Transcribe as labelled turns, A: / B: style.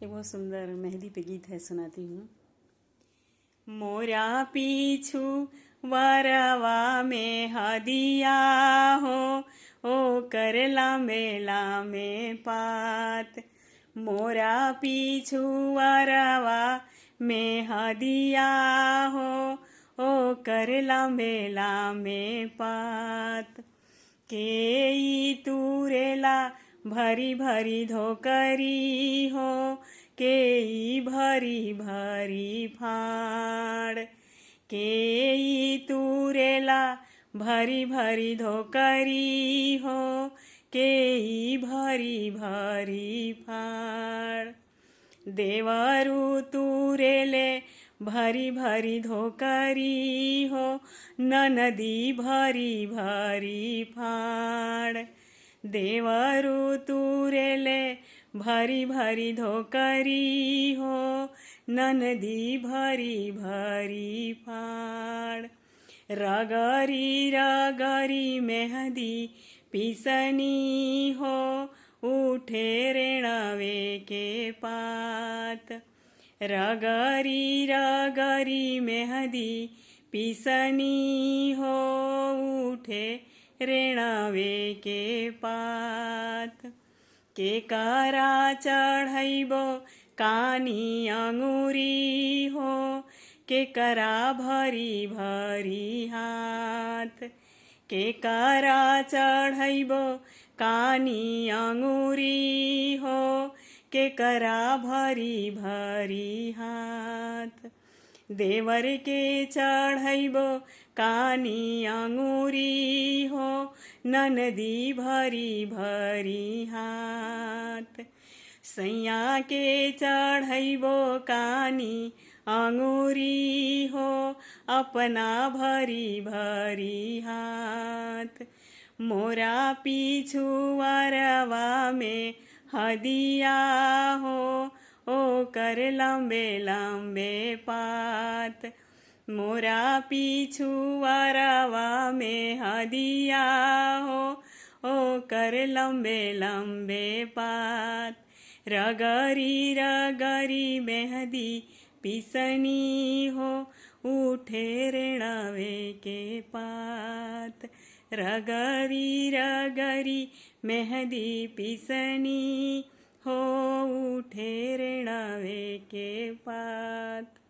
A: एक बहुत सुंदर मेहंदी पे गीत है, सुनाती हूँ। मोरा पीछू वरवा में हदिया हो, ओ कर लामे लामे पात। मोरा पीछू वरवा में हदिया हो, ओ कर लामे लामे पात। केई तुरेला भरी भरी धोकरी हो, केई भरी भरी फाड़। केई तुरेला भरी भरी धोकरी हो, केई भरी भरी फाड़। देवरु तुरेले भरी भरी धोकरी हो, ननदी भरी भरी फाड़। देवरु तुरेले भरी भरी धोकरी हो, ननदी भरी भरी फाड़। रगरी रगरी मेहंदी पिसनी हो, उठे रेणवे के पात। रगरी रगरी मेहंदी पिसनी हो, उठे रेणवे के पात। के करा चढ़ैबो कानी अंगुरी हो, के करा भरी भरी हाथ। के करा चढ़ैबो कानी अंगुरी हो, के करा भरी भरी हाथ। देवर के चढ़ैबो कानी अंगुरी हो, ननदी भरी भरी हाथ। सैया के चढ़ैबो कानी अंगुरी हो, अपना भरी भरी हाथ। मोरा पीछू वरवा में हदिया हो, ओ कर लंबे लंबे पात। मोरा पीछू वरवा में हदिया हो, ओ कर लंबे लंबे पात। रगरी रगरी मेहंदी पिसनी हो, उठे रेणवे के पात। रगरी रगरी मेहंदी पिसनी हो, उठे रेणवे के पात।